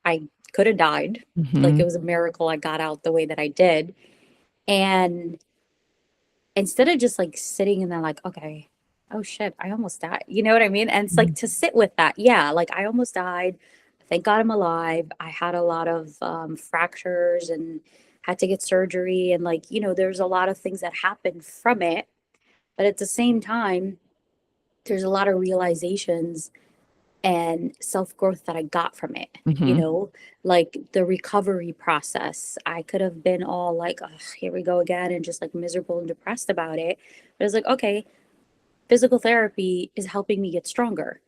I could have died. Like it Mhm. was a miracle I got out the way that I did. And instead of just like sitting in there like, okay, oh shit, I almost died. You know what I mean? And it's like Mhm. to sit with that. Yeah, like I almost died. Thank God I'm alive. I had a lot of fractures and had to get surgery. And like, there's a lot of things that happened from it. But at the same time, there's a lot of realizations and self growth that I got from it. You Mhm. know, like the recovery process. I could have been all like, oh, here we go again, and just like miserable and depressed about it. But it's like, okay, physical therapy is helping me get stronger,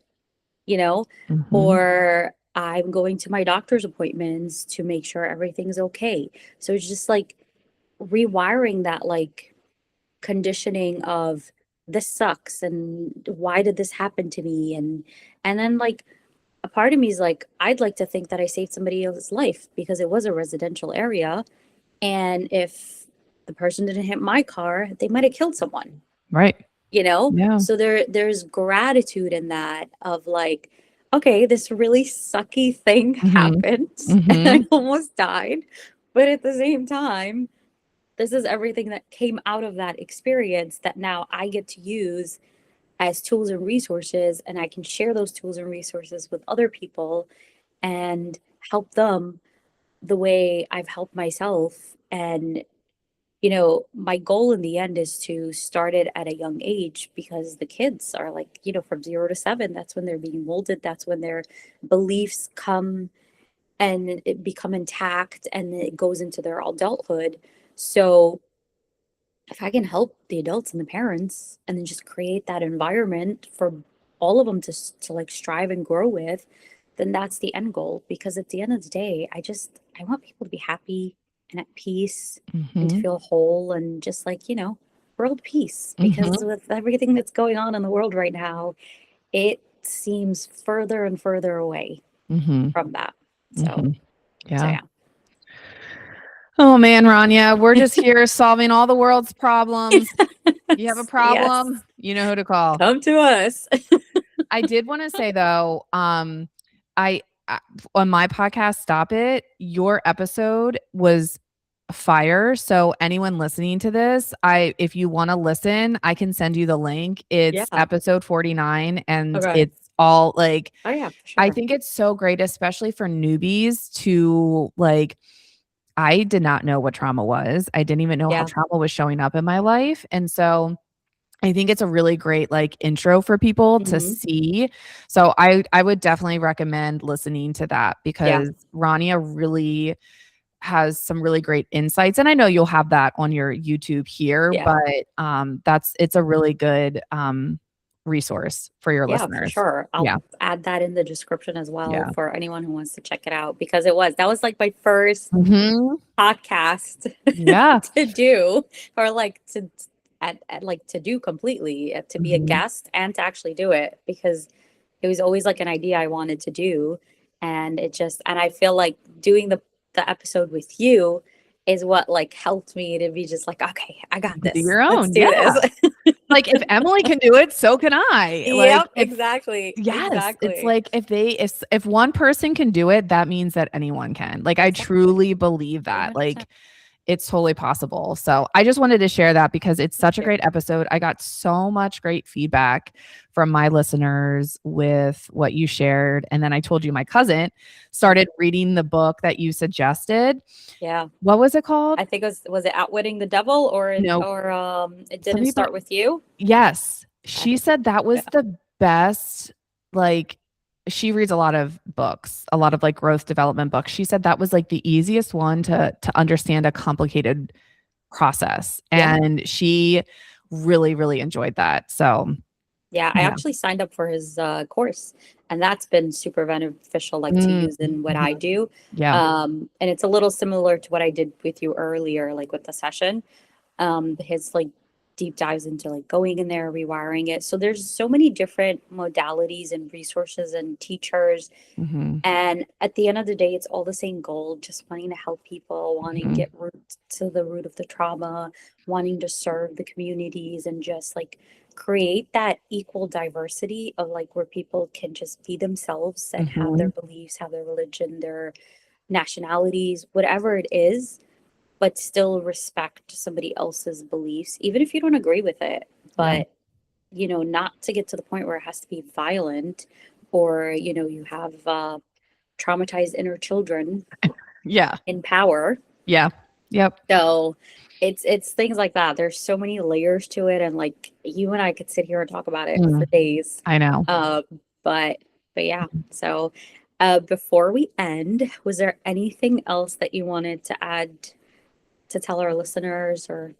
Mhm. or I'm going to my doctor's appointments to make sure everything's okay. So it's just like rewiring that like conditioning of this sucks and why did this happen to me and then like a part of me is like I'd like to think that I saved somebody else's life because it was a residential area and if the person didn't hit my car they might have killed someone Right. you know Yeah. so there's gratitude in that of like okay this really sucky thing Mhm. happened and I Mhm. almost died but at the same time this is everything that came out of that experience that now I get to use as tools and resources and I can share those tools and resources with other people and help them the way I've helped myself and my goal in the end is to start it at a young age because the kids are like, from 0 to 7, that's when they're being molded, that's when their beliefs come and it become intact and it goes into their adulthood. So if I can help the adults and the parents and then just create that environment for all of them to like strive and grow with, then that's the end goal. Because at the end of the day, I want people to be happy and at peace and to Mhm. feel whole and just like, world peace. Because Mhm. with everything that's going on in the world right now, it seems further and further away Mhm. from that. So, Mhm. so Yeah. yeah. Oh man, Rania, we're just here solving all the world's problems. You have a Yes. problem, you know who to call. Come to us. I did want to say though, I on my podcast, Stop It, your episode was fire. So anyone listening to this, if you want to listen, I can send you the link. It's Yeah. episode 49 and Okay. it's all like, Oh yeah, for I sure. think it's so great, especially for newbies to like, I did not know what trauma was. I didn't even know how Yeah. trauma was showing up in my life. And so I think it's a really great like intro for people to Hmm. see. So I would definitely recommend listening to that Yeah. because Rania really has some really great insights. And I know you'll have that on your YouTube here, Yeah. but it's a really good resource for your Yeah, for listeners. sure. I'll Yeah. add that in the description as well Yeah. for anyone who wants to check it out because that was like my first Hmm. podcast Yeah. to do or like like to do completely to be a Hmm. guest and to actually do it because it was always like an idea I wanted to do and I feel like doing the episode with you is what like helped me to be just like okay, I got Do this. your Let's own. do Yeah. this. Like if Emily can do it, so can I. Like Yep, if exactly. yes, it's Exactly. like if one person can do it, that means that anyone can. Like I Exactly. truly believe that. 100%. Like it's totally possible. So I just wanted to share that because it's Thank such a you. great episode. I got so much great feedback from my listeners with what you shared. And then I told you my cousin Yeah. started reading the book that you suggested. Yeah. What was it called? I think was it Outwitting the Devil No, or it some didn't people, start with you? yes. I She think said that yeah. was the best, like, she reads a lot of books, a lot of like growth development books. She said that was like the easiest one to understand a complicated process. Yeah. And she really, really enjoyed that. So, Yeah, I yeah. actually signed up for his course, and that's been super beneficial, like to Mm, use in what I mhm. do. Yeah. And it's a little similar to what I did with you earlier, like with the session. His like deep dives into like going in there, rewiring it. So there's so many different modalities and resources and teachers. Hmm. And at the end of the day, it's all the same goal, just wanting to help people, wanting to Hmm. get to the root of the trauma, wanting to serve the communities and just like create that equal diversity of like where people can just be themselves and have their Hmm. beliefs, have their religion, their nationalities, whatever it is, but still respect somebody else's beliefs, even if you don't agree with it. Yeah. But, not to get to the point where it has to be violent or, you have traumatized inner children Yeah. in power. Yeah. Yep. So it's things like that. There's so many layers to it, and like you and I could sit here and talk about it for Mm, days. I know. Um, but yeah. So before we end, was there anything else that you wanted to add to tell our listeners or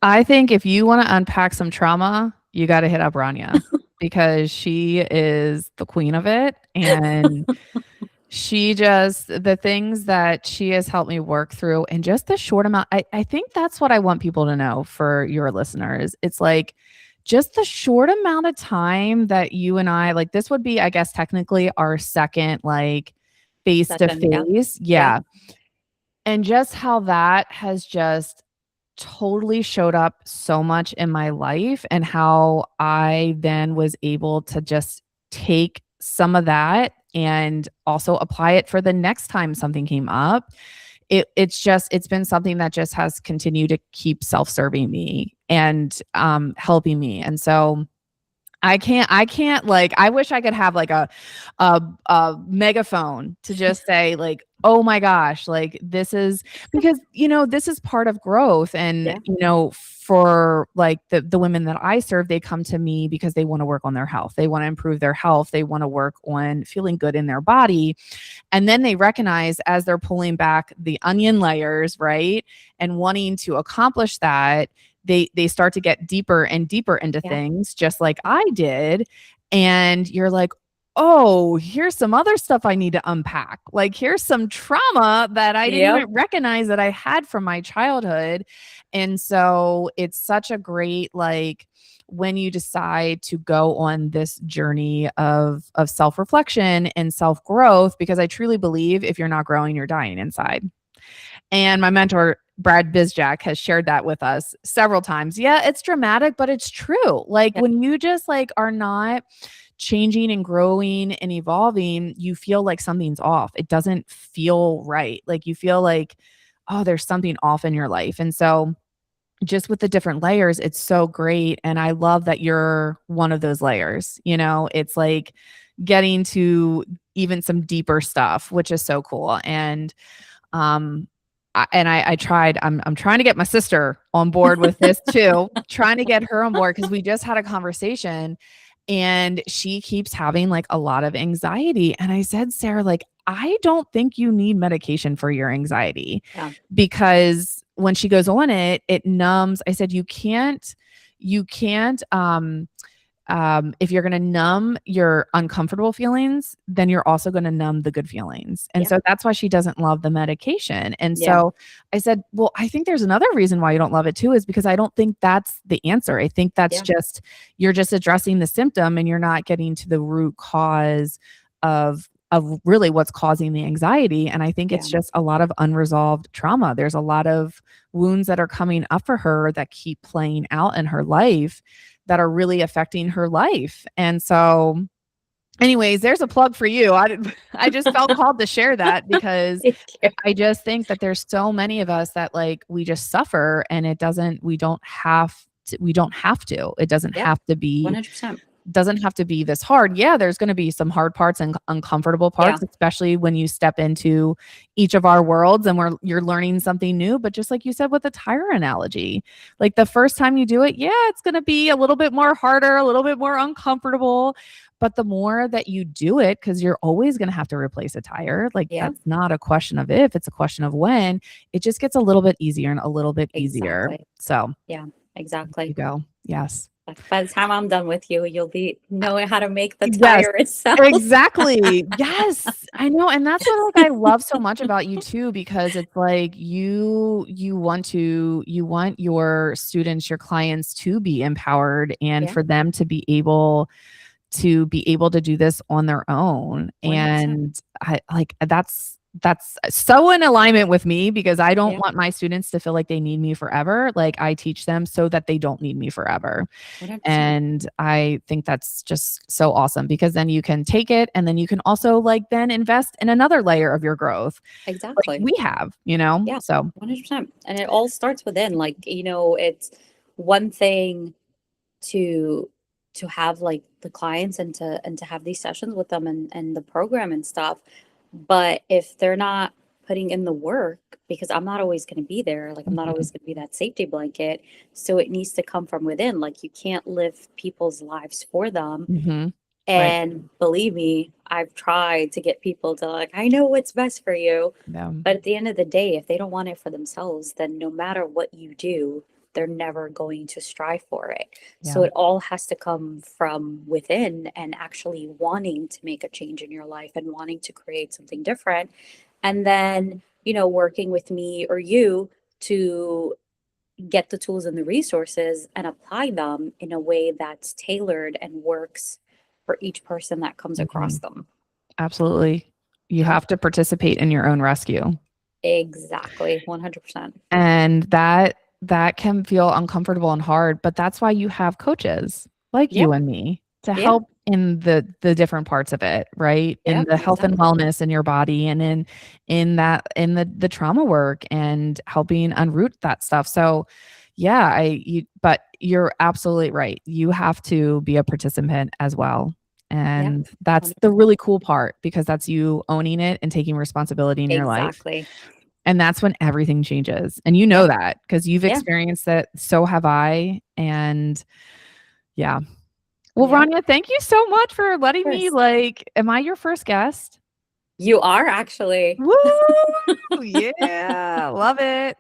I think if you want to unpack some trauma, you got to hit up Rania because she is the queen of it. And she just, the things that she has helped me work through in just the short amount, I think that's what I want people to know for your listeners. It's like just the short amount of time that you and I, like, this would be, I guess, technically our second, like, face to session? Yeah. face. Yeah. Yeah. And just how that has just totally showed up so much in my life and how I then was able to just take some of that and also apply it for the next time something came up. It's been something that just has continued to keep self-serving me and helping me. And so I can't like I wish I could have like a megaphone to just say like, "Oh my gosh, like this is because this is part of growth." And Yeah. for like the women that I serve, they come to me because they want to work on their health. They want to improve their health. They want to work on feeling good in their body. And then they recognize as they're pulling back the onion layers, right? And wanting to accomplish that, they start to get deeper and deeper into Yeah. things just like I did. And you're like, oh, here's some other stuff I need to unpack. Like, here's some trauma that I didn't Yep. even recognize that I had from my childhood. And so it's such a great, like, when you decide to go on this journey of self-reflection and self-growth, because I truly believe if you're not growing, you're dying inside. And my mentor, Brad Bizjack, has shared that with us several times. Yeah, it's dramatic, but it's true. Like Yeah. when you just like are not changing and growing and evolving, you feel like something's off. It doesn't feel right. Like you feel like, oh, there's something off in your life. And so just with the different layers, it's so great. And I love that you're one of those layers. It's like getting to even some deeper stuff, which is so cool. And um I tried, I'm trying to get my sister on board with this too, trying to get her on board because we just had a conversation and she keeps having like a lot of anxiety. And I said, Sarah, like, I don't think you need medication for your anxiety Yeah. because when she goes on it, it numbs. I said, you can't, if you're going to numb your uncomfortable feelings, then you're also going to numb the good feelings. And Yeah. so that's why she doesn't love the medication. And Yeah. so I said, well, I think there's another reason why you don't love it too, is because I don't think that's the answer. I think that's Yeah. just, you're just addressing the symptom and you're not getting to the root cause of really what's causing the anxiety. And I think it's Yeah. just a lot of unresolved trauma. There's a lot of wounds that are coming up for her that keep playing out in her life that are really affecting her life. And so anyways, there's a plug for you. I just felt called to share that because Thank you. I just think that there's so many of us that like we just suffer and we don't have to. It doesn't Yeah. have to be 100%. doesn't have to be this hard. Yeah, there's going to be some hard parts and uncomfortable Yeah. parts, especially when you step into each of our worlds and you're learning something new. But just like you said with the tire analogy, like the first time you do it, yeah, it's going to be a little bit more harder, a little bit more uncomfortable. But the more that you do it, because you're always going to have to replace a tire, like Yeah. that's not a question of if, it's a question of when. It just gets a little bit easier and a little bit easier. Exactly. So Yeah. there Exactly. you go. Yes. By the time I'm done with you, you'll be knowing how to make the Yes. tire itself. Exactly. Yes. I know. And that's what like I love so much about you too, because it's like you want your students, your clients to be empowered and Yeah. for them to be able to do this on their own. 100%. And I like that's so in alignment with me because I don't Yeah. want my students to feel like they need me forever. Like I teach them so that they don't need me forever. 100%. And I think that's just so awesome because then you can take it and then you can also like then invest in another layer of your growth like Exactly. we have. Yeah. So 100%. And it all starts within. Like, it's one thing to have like the clients and to have these sessions with them and the program and stuff, but if they're not putting in the work, because I'm not always going to be there, like I'm not mhm, always going to be that safety blanket, so it needs to come from within. Like you can't live people's lives for them. mhm, right. And believe me, I've tried to get people to like, I know what's best for you, Yeah. but at the end of the day, if they don't want it for themselves, then no matter what you do, they're never going to strive for it. Yeah. So it all has to come from within and actually wanting to make a change in your life and wanting to create something different. And then, working with me or you to get the tools and the resources and apply them in a way that's tailored and works for each person that comes across Mhm. them. Absolutely. You Yeah, have to participate in your own rescue. exactly. 100%. And that can feel uncomfortable and hard, but that's why you have coaches like Yeah, you and me to yeah, help in the different parts of it, right? In yeah, the health and exactly. wellness in your body and in the trauma work and helping unroot that stuff. So yeah, but you're absolutely right. You have to be a participant as well. Yeah, And that's the 100%. really cool part because that's you owning it and taking responsibility in your life. Exactly. And that's when everything changes. And you Yeah, know that because you've yeah, of experienced it. So have I. And yeah. Well, yeah, of Rania, thank you so much for letting me course. like, am I your first guest? You are actually. Woo! Yeah. Love it.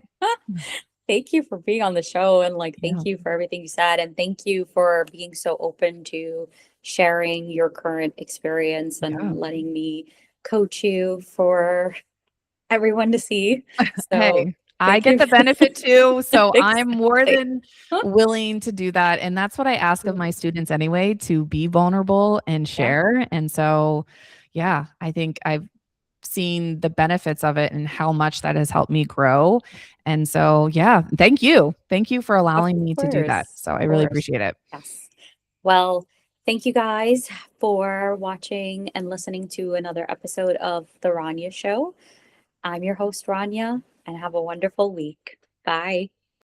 Thank you for being on the show and like Yeah. thank you for everything you said and thank you for being so open to sharing your current experience and Yeah. letting me coach you for everyone to see. So Hey, I thank get you. the benefit too. So I'm more Exactly. than willing to do that. And that's what I ask of my students anyway, to be vulnerable and Yeah, share. And so, yeah, I think I've seen the benefits of it and how much that has helped me grow. And so, yeah, thank you. Thank you for of allowing me to do that. course. So I Of really course. appreciate it. Yes. Well, thank you guys for watching and listening to another episode of The Rania Show. I'm your host, Rania, and have a wonderful week. Bye.